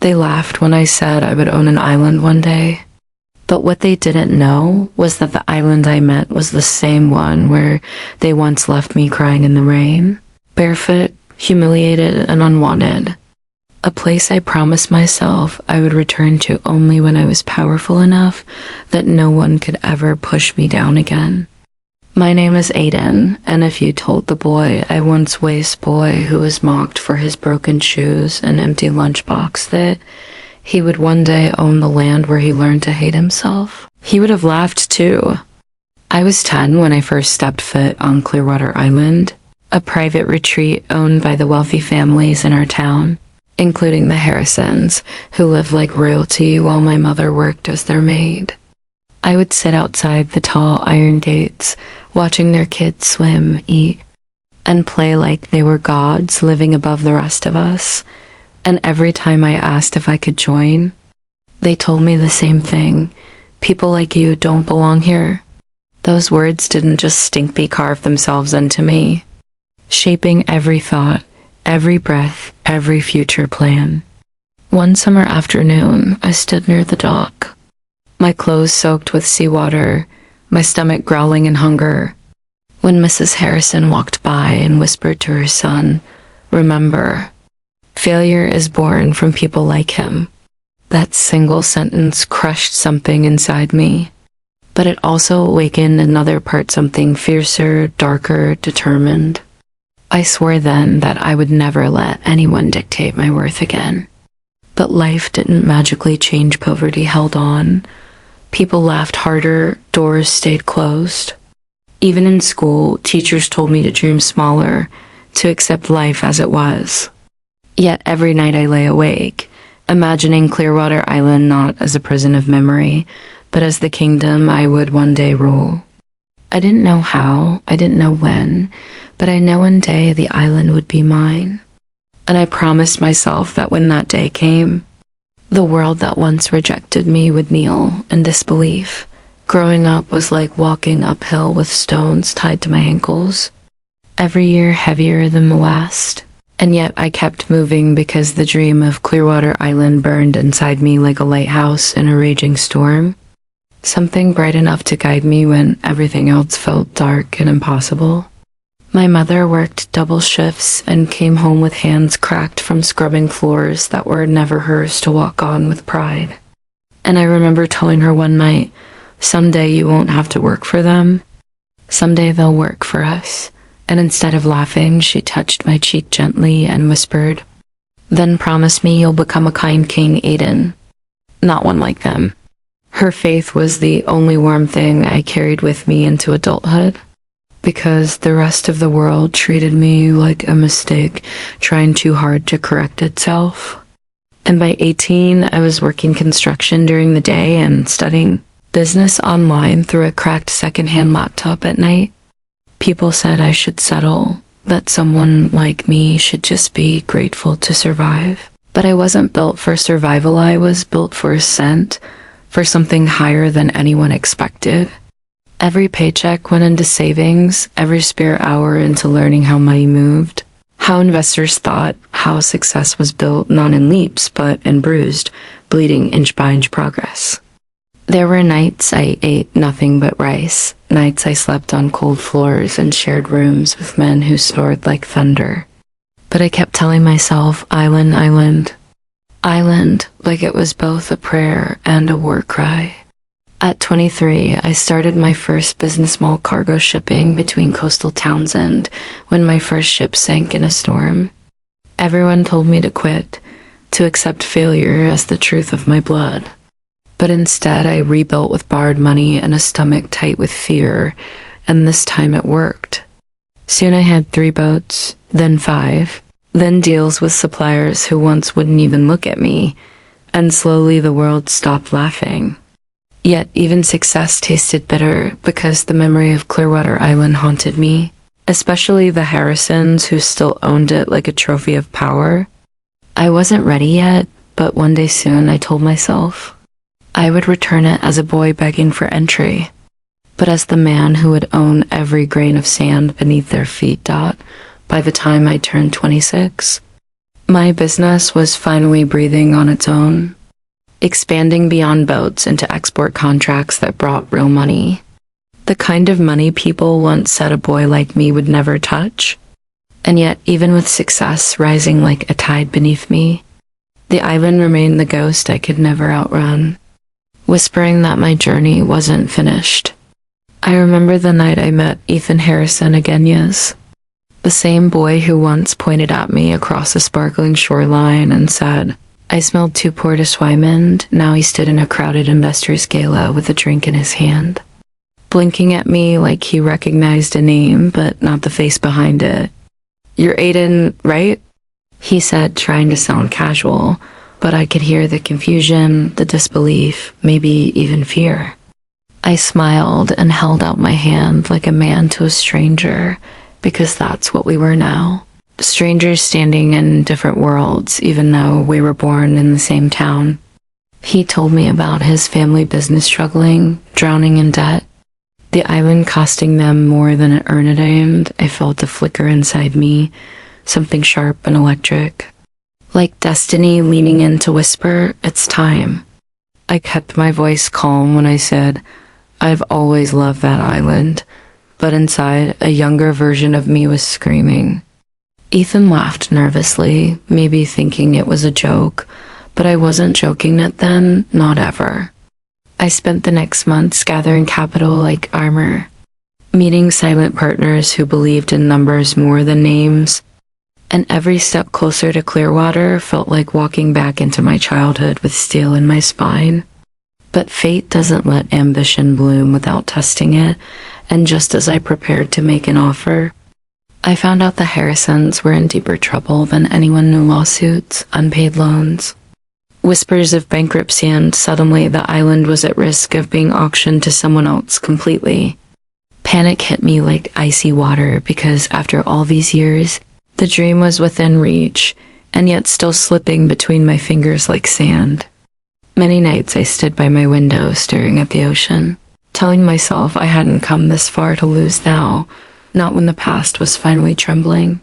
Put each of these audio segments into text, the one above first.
They laughed when I said I would own an island one day. But what they didn't know was that the island I meant was the same one where they once left me crying in the rain, barefoot, humiliated, and unwanted. A place I promised myself I would return to only when I was powerful enough that no one could ever push me down again. My name is Aiden, and if you told the boy I once waste boy who was mocked for his broken shoes and empty lunchbox that he would one day own the land where he learned to hate himself, he would have laughed too. I was 10 when I first stepped foot on Clearwater Island, a private retreat owned by the wealthy families in our town, including the Harrisons, who lived like royalty while my mother worked as their maid. I would sit outside the tall iron gates, watching their kids swim, eat, and play like they were gods living above the rest of us. And every time I asked if I could join, they told me the same thing. People like you don't belong here. Those words didn't just stinkly carve themselves into me, shaping every thought, every breath, every future plan. One summer afternoon, I stood near the dock, my clothes soaked with seawater, my stomach growling in hunger, when Mrs. Harrison walked by and whispered to her son, "Remember, failure is born from people like him." That single sentence crushed something inside me, but it also awakened another part, something fiercer, darker, determined. I swore then that I would never let anyone dictate my worth again. But life didn't magically change. Poverty held on. People laughed harder, doors stayed closed. Even in school, teachers told me to dream smaller, to accept life as it was. Yet every night I lay awake, imagining Clearwater Island not as a prison of memory, but as the kingdom I would one day rule. I didn't know how, I didn't know when, but I know one day the island would be mine. And I promised myself that when that day came, the world that once rejected me would kneel in disbelief. Growing up was like walking uphill with stones tied to my ankles, every year heavier than the last. And yet I kept moving because the dream of Clearwater Island burned inside me like a lighthouse in a raging storm. Something bright enough to guide me when everything else felt dark and impossible. My mother worked double shifts and came home with hands cracked from scrubbing floors that were never hers to walk on with pride. And I remember telling her one night, "Someday you won't have to work for them. Someday they'll work for us." And instead of laughing, she touched my cheek gently and whispered, "Then promise me you'll become a kind king, Aiden. Not one like them." Her faith was the only warm thing I carried with me into adulthood, because the rest of the world treated me like a mistake trying too hard to correct itself. And by 18, I was working construction during the day and studying business online through a cracked secondhand laptop at night. People said I should settle, that someone like me should just be grateful to survive. But I wasn't built for survival, I was built for ascent, for something higher than anyone expected. Every paycheck went into savings, every spare hour into learning how money moved, how investors thought, how success was built not in leaps, but in bruised, bleeding inch by inch progress. There were nights I ate nothing but rice, nights I slept on cold floors and shared rooms with men who snored like thunder. But I kept telling myself, island, island, island, like it was both a prayer and a war cry. At 23, I started my first business mall cargo shipping between coastal Townsend when my first ship sank in a storm. Everyone told me to quit, to accept failure as the truth of my blood. But instead, I rebuilt with borrowed money and a stomach tight with fear, and this time it worked. Soon I had 3 boats, then 5, then deals with suppliers who once wouldn't even look at me, and slowly the world stopped laughing. Yet even success tasted bitter because the memory of Clearwater Island haunted me, especially the Harrisons who still owned it like a trophy of power. I wasn't ready yet, but one day soon I told myself I would return it as a boy begging for entry, but as the man who would own every grain of sand beneath their feet. By the time I turned 26, My business was finally breathing on its own, expanding beyond boats into export contracts that brought real money. The kind of money people once said a boy like me would never touch. And yet, even with success rising like a tide beneath me, the island remained the ghost I could never outrun, whispering that my journey wasn't finished. I remember the night I met Ethan Harrison again, yes. The same boy who once pointed at me across a sparkling shoreline and said, "I smelled too poor to swim in." Now he stood in a crowded investors' gala with a drink in his hand, blinking at me like he recognized a name but not the face behind it. "You're Aiden, right?" he said, trying to sound casual, but I could hear the confusion, the disbelief, maybe even fear. I smiled and held out my hand like a man to a stranger, because that's what we were now. Strangers standing in different worlds, even though we were born in the same town. He told me about his family business struggling, drowning in debt, the island costing them more than it earned, and I felt a flicker inside me, something sharp and electric. Like destiny leaning in to whisper, "It's time." I kept my voice calm when I said, "I've always loved that island," but inside, a younger version of me was screaming. Ethan laughed nervously, maybe thinking it was a joke, but I wasn't joking it then, not ever. I spent the next months gathering capital like armor, meeting silent partners who believed in numbers more than names, and every step closer to Clearwater felt like walking back into my childhood with steel in my spine. But fate doesn't let ambition bloom without testing it, and just as I prepared to make an offer, I found out the Harrisons were in deeper trouble than anyone knew. Lawsuits, unpaid loans, whispers of bankruptcy, and suddenly the island was at risk of being auctioned to someone else completely. Panic hit me like icy water because after all these years, the dream was within reach, and yet still slipping between my fingers like sand. Many nights I stood by my window staring at the ocean, telling myself I hadn't come this far to lose now, not when the past was finally trembling.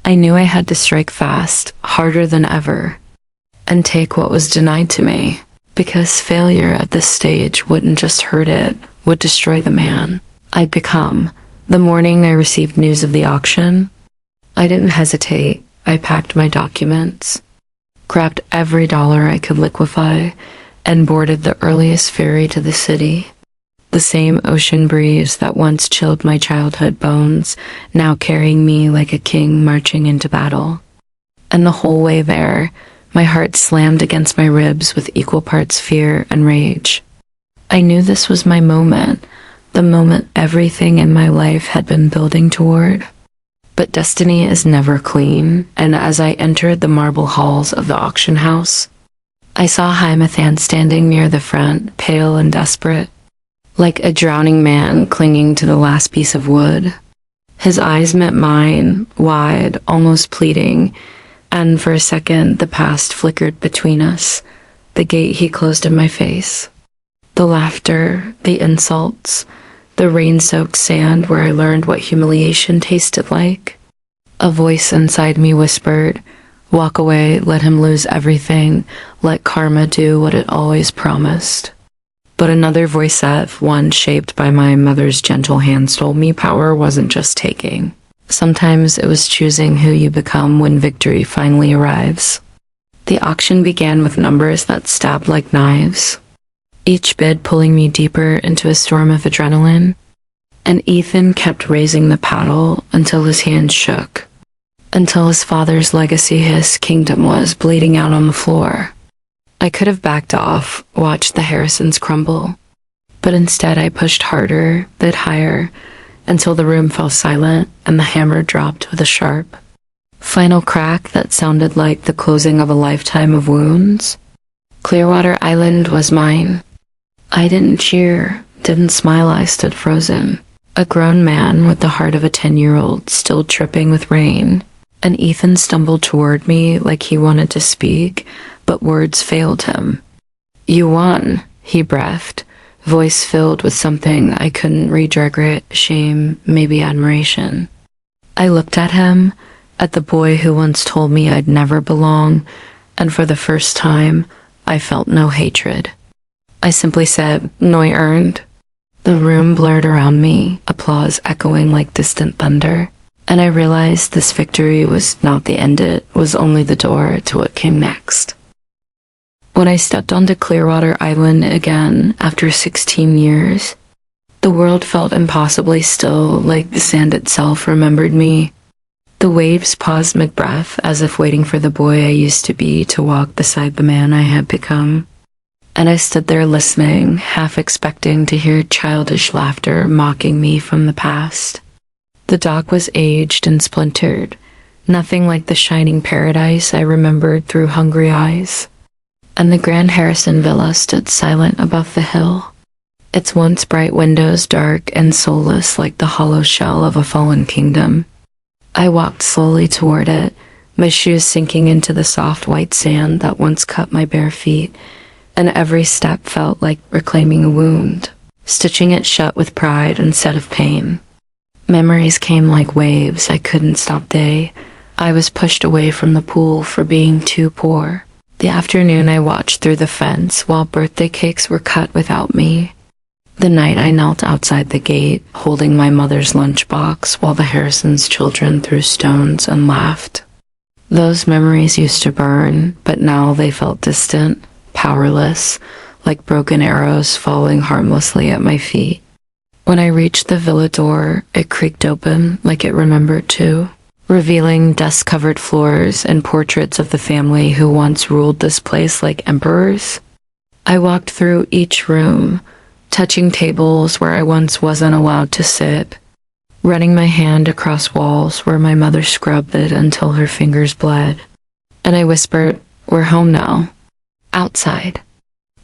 I knew I had to strike fast, harder than ever, and take what was denied to me, because failure at this stage wouldn't just hurt it, would destroy the man I'd become. The morning I received news of the auction, I didn't hesitate. I packed my documents, grabbed every dollar I could liquefy, and boarded the earliest ferry to the city. The same ocean breeze that once chilled my childhood bones, now carrying me like a king marching into battle. And the whole way there, my heart slammed against my ribs with equal parts fear and rage. I knew this was my moment, the moment everything in my life had been building toward. But destiny is never clean, and as I entered the marble halls of the auction house, I saw Hymathan standing near the front, pale and desperate, like a drowning man clinging to the last piece of wood. His eyes met mine, wide, almost pleading, and for a second the past flickered between us, the gate he closed in my face. The laughter, the insults, the rain-soaked sand where I learned what humiliation tasted like. A voice inside me whispered, "Walk away, let him lose everything, let karma do what it always promised." But another voice said, one shaped by my mother's gentle hands, told me power wasn't just taking. Sometimes it was choosing who you become when victory finally arrives. The auction began with numbers that stabbed like knives, each bid pulling me deeper into a storm of adrenaline, and Ethan kept raising the paddle until his hand shook, until his father's legacy, his kingdom, was bleeding out on the floor. I could have backed off, watched the Harrisons crumble, but instead I pushed harder, bid higher, until the room fell silent and the hammer dropped with a sharp, final crack that sounded like the closing of a lifetime of wounds. Clearwater Island was mine. I didn't cheer, didn't smile. I stood frozen, a grown man with the heart of a 10-year-old, still dripping with rain. And Ethan stumbled toward me like he wanted to speak, but words failed him. "You won," he breathed, voice filled with something I couldn't read: regret, shame, maybe admiration. I looked at him, at the boy who once told me I'd never belong, and for the first time, I felt no hatred. I simply said, "Noi earned." The room blurred around me, applause echoing like distant thunder, and I realized this victory was not the end, it was only the door to what came next. When I stepped onto Clearwater Island again after 16 years, the world felt impossibly still, like the sand itself remembered me. The waves paused mid-breath, as if waiting for the boy I used to be to walk beside the man I had become. And I stood there listening, half expecting to hear childish laughter mocking me from the past. The dock was aged and splintered, nothing like the shining paradise I remembered through hungry eyes. And the Grand Harrison Villa stood silent above the hill, its once bright windows dark and soulless like the hollow shell of a fallen kingdom. I walked slowly toward it, my shoes sinking into the soft white sand that once cut my bare feet, and every step felt like reclaiming a wound, stitching it shut with pride instead of pain. Memories came like waves I couldn't stop. I was pushed away from the pool for being too poor. The afternoon I watched through the fence while birthday cakes were cut without me. The night I knelt outside the gate, holding my mother's lunchbox while the Harrisons' children threw stones and laughed. Those memories used to burn, but now they felt distant, powerless, like broken arrows falling harmlessly at my feet. When I reached the villa door, it creaked open like it remembered too, revealing dust-covered floors and portraits of the family who once ruled this place like emperors. I walked through each room, touching tables where I once wasn't allowed to sit, running my hand across walls where my mother scrubbed it until her fingers bled. And I whispered, "We're home now." Outside,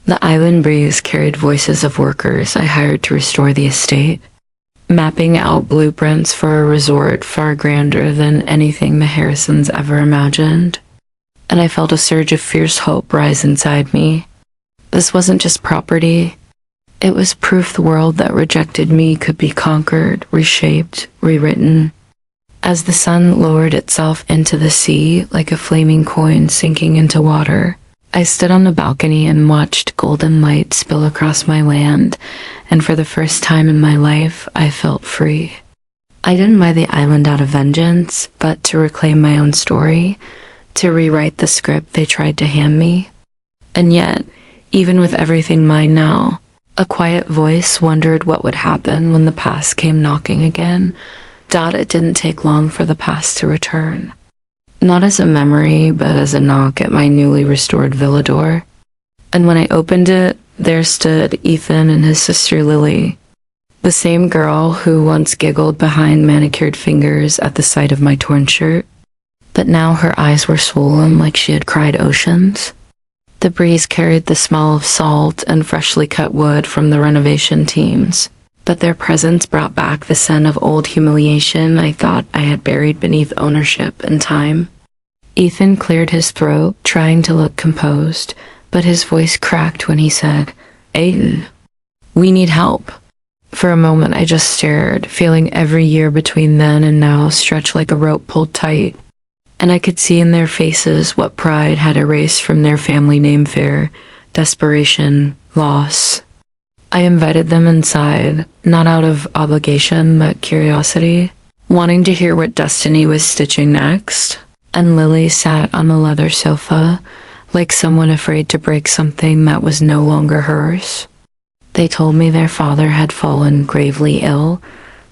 the island breeze carried voices of workers I hired to restore the estate, mapping out blueprints for a resort far grander than anything the Harrisons ever imagined. And I felt a surge of fierce hope rise inside me. This wasn't just property. It was proof the world that rejected me could be conquered, reshaped, rewritten. As the sun lowered itself into the sea like a flaming coin sinking into water, I stood on the balcony and watched golden light spill across my land, and for the first time in my life, I felt free. I didn't buy the island out of vengeance, but to reclaim my own story, to rewrite the script they tried to hand me. And yet, even with everything mine now, a quiet voice wondered what would happen when the past came knocking again. It didn't take long for the past to return. Not as a memory, but as a knock at my newly restored villa door. And when I opened it, there stood Ethan and his sister Lily, the same girl who once giggled behind manicured fingers at the sight of my torn shirt. But now her eyes were swollen like she had cried oceans. The breeze carried the smell of salt and freshly cut wood from the renovation teams, but their presence brought back the scent of old humiliation I thought I had buried beneath ownership and time. Ethan cleared his throat, trying to look composed, but his voice cracked when he said, "Aiden, we need help." For a moment I just stared, feeling every year between then and now stretch like a rope pulled tight. And I could see in their faces what pride had erased from their family name: fear, desperation, loss. I invited them inside, not out of obligation, but curiosity, wanting to hear what Destiny was stitching next. And Lily sat on the leather sofa, like someone afraid to break something that was no longer hers. They told me their father had fallen gravely ill,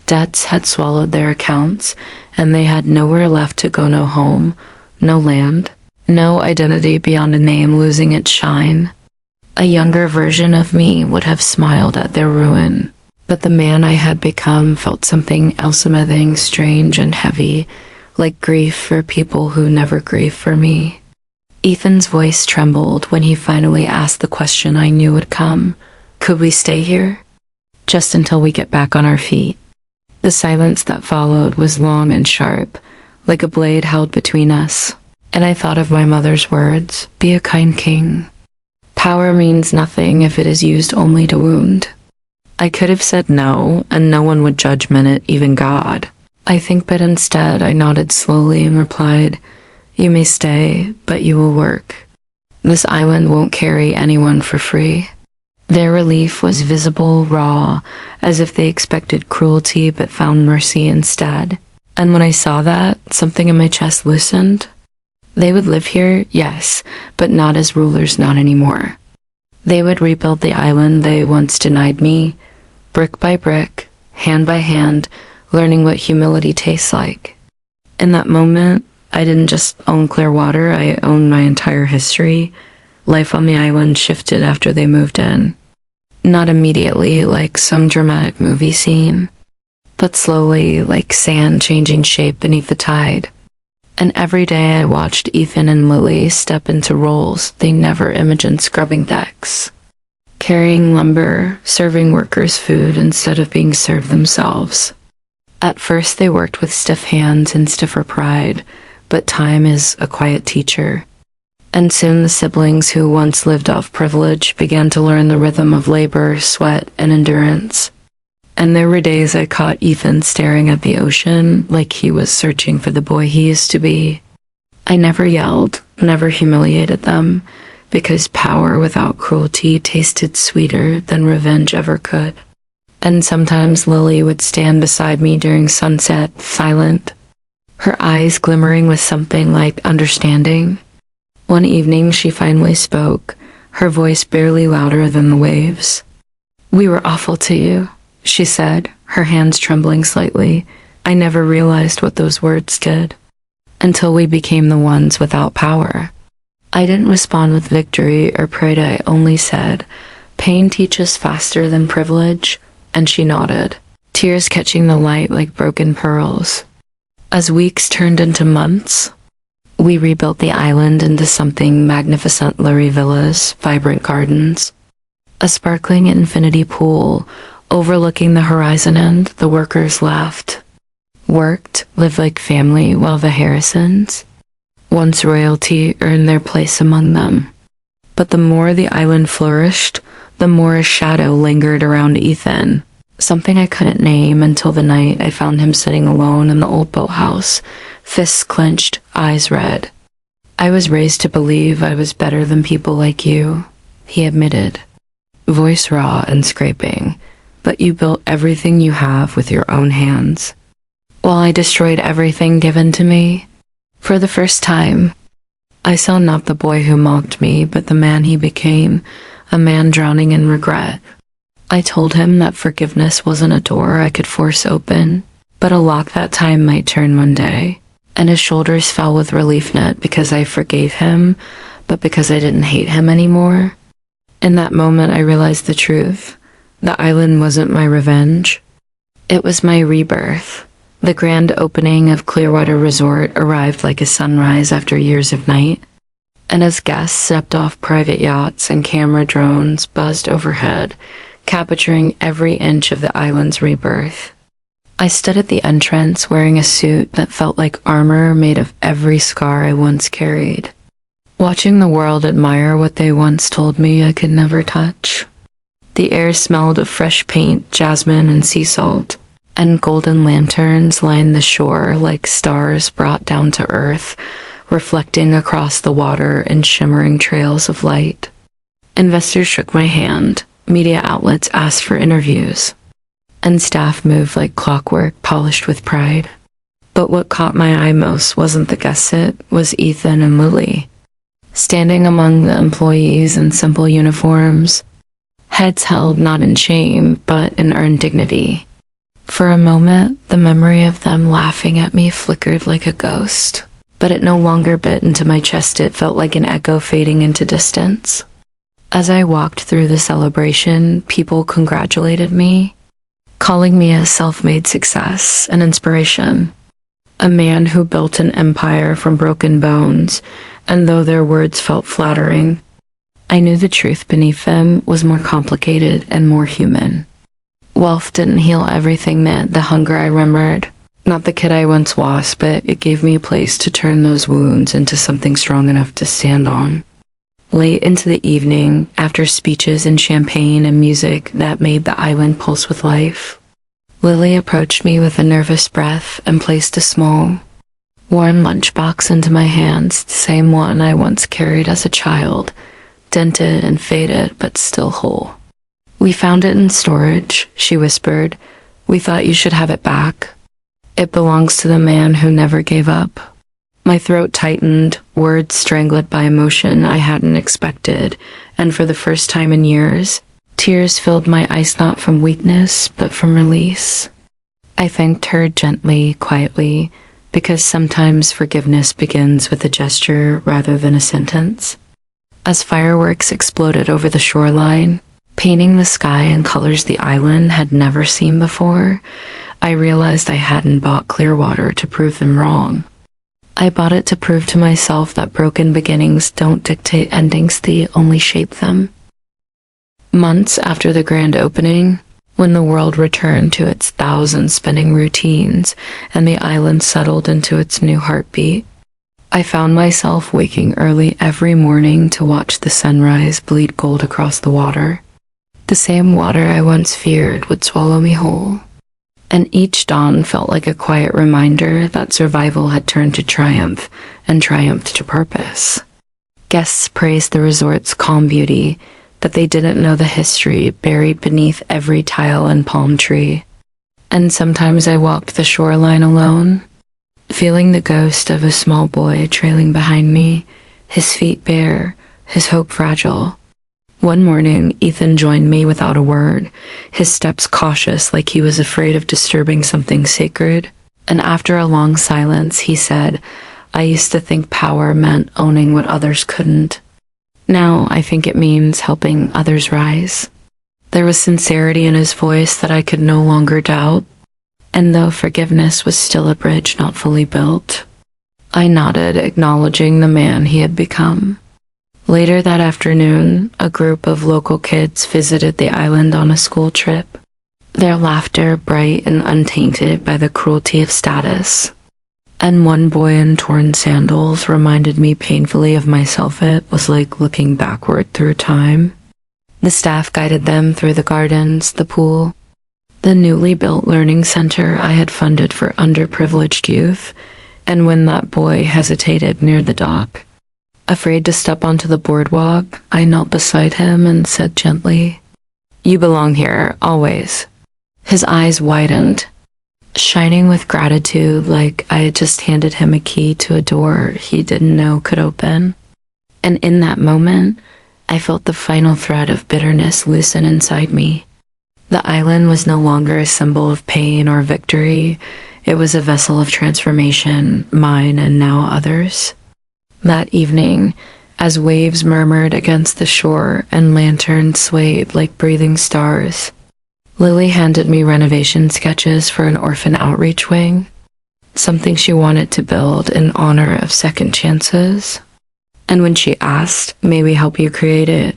debts had swallowed their accounts, and they had nowhere left to go, no home, no land, no identity beyond a name losing its shine. A younger version of me would have smiled at their ruin, but the man I had become felt something else, something strange and heavy, like grief for people who never grieve for me. Ethan's voice trembled when he finally asked the question I knew would come. Could we stay here? Just until we get back on our feet. The silence that followed was long and sharp, like a blade held between us, and I thought of my mother's words, "Be a kind king. Power means nothing if it is used only to wound." I could have said no, and no one would judge it, even God. I think, but instead I nodded slowly and replied, "You may stay, but you will work. This island won't carry anyone for free." Their relief was visible, raw, as if they expected cruelty but found mercy instead. And when I saw that, something in my chest loosened. They would live here, yes, but not as rulers, not anymore. They would rebuild the island they once denied me, brick by brick, hand by hand, learning what humility tastes like. In that moment, I didn't just own Clearwater, I owned my entire history. Life on the island shifted after they moved in. Not immediately, like some dramatic movie scene, but slowly, like sand changing shape beneath the tide. And every day I watched Ethan and Lily step into roles they never imagined: scrubbing decks, carrying lumber, serving workers food instead of being served themselves. At first they worked with stiff hands and stiffer pride, but time is a quiet teacher. And soon the siblings who once lived off privilege began to learn the rhythm of labor, sweat, and endurance. And there were days I caught Ethan staring at the ocean like he was searching for the boy he used to be. I never yelled, never humiliated them, because power without cruelty tasted sweeter than revenge ever could. And sometimes Lily would stand beside me during sunset, silent, her eyes glimmering with something like understanding. One evening she finally spoke, her voice barely louder than the waves. "We were awful to you," she said, her hands trembling slightly. I never realized what those words did, until we became the ones without power. I didn't respond with victory or pride, I only said, "Pain teaches faster than privilege," and she nodded, tears catching the light like broken pearls. As weeks turned into months, we rebuilt the island into something magnificent: luxury villas, vibrant gardens, a sparkling infinity pool overlooking the horizon, and the workers laughed, worked, lived like family, while the Harrisons, once royalty, earned their place among them. But the more the island flourished, the more a shadow lingered around Ethan, something I couldn't name until the night I found him sitting alone in the old boathouse, fists clenched, eyes red. "I was raised to believe I was better than people like you," he admitted, voice raw and scraping. "But you built everything you have with your own hands, while I destroyed everything given to me." For the first time, I saw not the boy who mocked me, but the man he became, a man drowning in regret. I told him that forgiveness wasn't a door I could force open, but a lock that time might turn one day. And his shoulders fell with relief, not because I forgave him, but because I didn't hate him anymore. In that moment I realized the truth. The island wasn't my revenge. It was my rebirth. The grand opening of Clearwater Resort arrived like a sunrise after years of night, and as guests stepped off private yachts and camera drones buzzed overhead, capturing every inch of the island's rebirth, I stood at the entrance wearing a suit that felt like armor made of every scar I once carried, watching the world admire what they once told me I could never touch. The air smelled of fresh paint, jasmine, and sea salt, and golden lanterns lined the shore like stars brought down to earth, reflecting across the water in shimmering trails of light. Investors shook my hand, media outlets asked for interviews, and staff moved like clockwork, polished with pride. But what caught my eye most wasn't the guest, it was Ethan and Lily, standing among the employees in simple uniforms, heads held not in shame, but in earned dignity. For a moment, the memory of them laughing at me flickered like a ghost, but it no longer bit into my chest. It felt like an echo fading into distance. As I walked through the celebration, people congratulated me, calling me a self-made success, an inspiration, a man who built an empire from broken bones, and though their words felt flattering, I knew the truth beneath them was more complicated and more human. Wealth didn't heal everything, meant the hunger I remembered. Not the kid I once was, but it gave me a place to turn those wounds into something strong enough to stand on. Late into the evening, after speeches and champagne and music that made the island pulse with life, Lily approached me with a nervous breath and placed a small, warm lunchbox into my hands, the same one I once carried as a child, dented and faded but still whole. "We found it in storage," she whispered. "We thought you should have it back. It belongs to the man who never gave up." My throat tightened, words strangled by emotion I hadn't expected, and for the first time in years, tears filled my eyes, not from weakness, but from release. I thanked her gently, quietly, because sometimes forgiveness begins with a gesture rather than a sentence. As fireworks exploded over the shoreline, painting the sky in colors the island had never seen before, I realized I hadn't bought Clearwater to prove them wrong. I bought it to prove to myself that broken beginnings don't dictate endings, they only shape them. Months after the grand opening, when the world returned to its thousand spinning routines and the island settled into its new heartbeat, I found myself waking early every morning to watch the sunrise bleed gold across the water. The same water I once feared would swallow me whole. And each dawn felt like a quiet reminder that survival had turned to triumph, and triumphed to purpose. Guests praised the resort's calm beauty, that they didn't know the history buried beneath every tile and palm tree. And sometimes I walked the shoreline alone, feeling the ghost of a small boy trailing behind me, his feet bare, his hope fragile. One morning, Ethan joined me without a word, his steps cautious like he was afraid of disturbing something sacred. And after a long silence, he said, "I used to think power meant owning what others couldn't. Now I think it means helping others rise." There was sincerity in his voice that I could no longer doubt, and though forgiveness was still a bridge not fully built, I nodded, acknowledging the man he had become. Later that afternoon, a group of local kids visited the island on a school trip, their laughter bright and untainted by the cruelty of status. And one boy in torn sandals reminded me painfully of myself. It was like looking backward through time. The staff guided them through the gardens, the pool, the newly built learning center I had funded for underprivileged youth, and when that boy hesitated near the dock, afraid to step onto the boardwalk, I knelt beside him and said gently, "You belong here, always." His eyes widened, shining with gratitude, like I had just handed him a key to a door he didn't know could open. And in that moment, I felt the final thread of bitterness loosen inside me. The island was no longer a symbol of pain or victory. It was a vessel of transformation, mine and now others. That evening, as waves murmured against the shore and lanterns swayed like breathing stars, Lily handed me renovation sketches for an orphan outreach wing, something she wanted to build in honor of second chances. And when she asked, "May we help you create it?"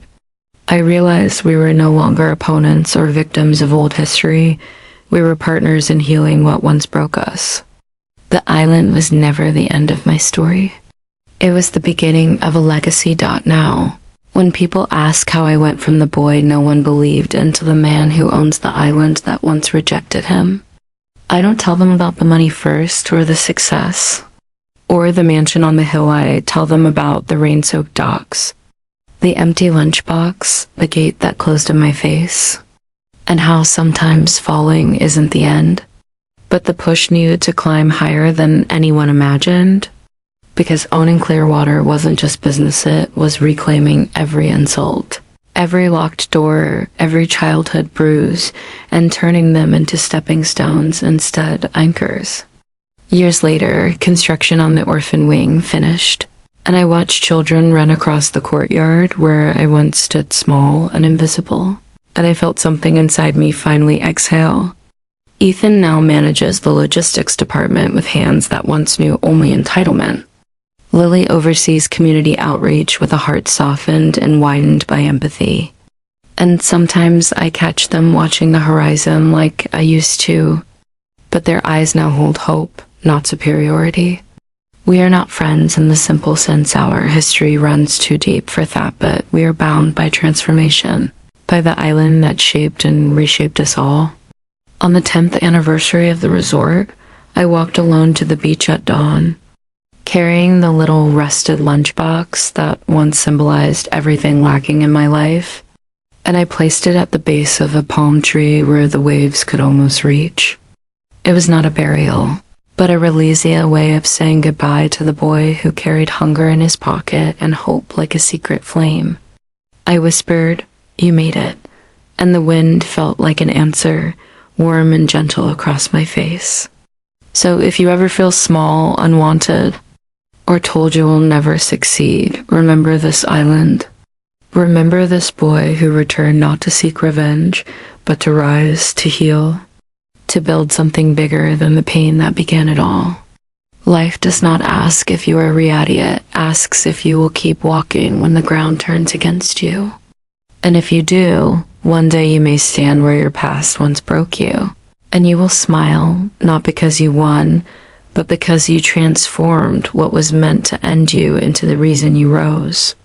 I realized we were no longer opponents or victims of old history. We were partners in healing what once broke us. The island was never the end of my story. It was the beginning of a legacy. Now, when people ask how I went from the boy no one believed into the man who owns the island that once rejected him, I don't tell them about the money first or the success, or the mansion on the hill. I tell them about the rain-soaked docks, the empty lunchbox, the gate that closed in my face, and how sometimes falling isn't the end, but the push needed to climb higher than anyone imagined. Because owning Clearwater wasn't just business, it was reclaiming every insult, every locked door, every childhood bruise, and turning them into stepping stones instead anchors. Years later, construction on the orphan wing finished, and I watched children run across the courtyard where I once stood small and invisible, and I felt something inside me finally exhale. Ethan now manages the logistics department with hands that once knew only entitlement. Lily oversees community outreach with a heart softened and widened by empathy. And sometimes I catch them watching the horizon like I used to, but their eyes now hold hope, not superiority. We are not friends in the simple sense our history runs too deep for that, but we are bound by transformation, by the island that shaped and reshaped us all. On the 10th anniversary of the resort, I walked alone to the beach at dawn, carrying the little rusted lunchbox that once symbolized everything lacking in my life, and I placed it at the base of a palm tree where the waves could almost reach. It was not a burial, but a Relesia way of saying goodbye to the boy who carried hunger in his pocket and hope like a secret flame. I whispered, "You made it," and the wind felt like an answer, warm and gentle across my face. So if you ever feel small, unwanted, or told you will never succeed, remember this island. Remember this boy who returned not to seek revenge, but to rise, to heal, to build something bigger than the pain that began it all. Life does not ask if you are ready, it asks if you will keep walking when the ground turns against you. And if you do, one day you may stand where your past once broke you, and you will smile, not because you won, but because you transformed what was meant to end you into the reason you rose.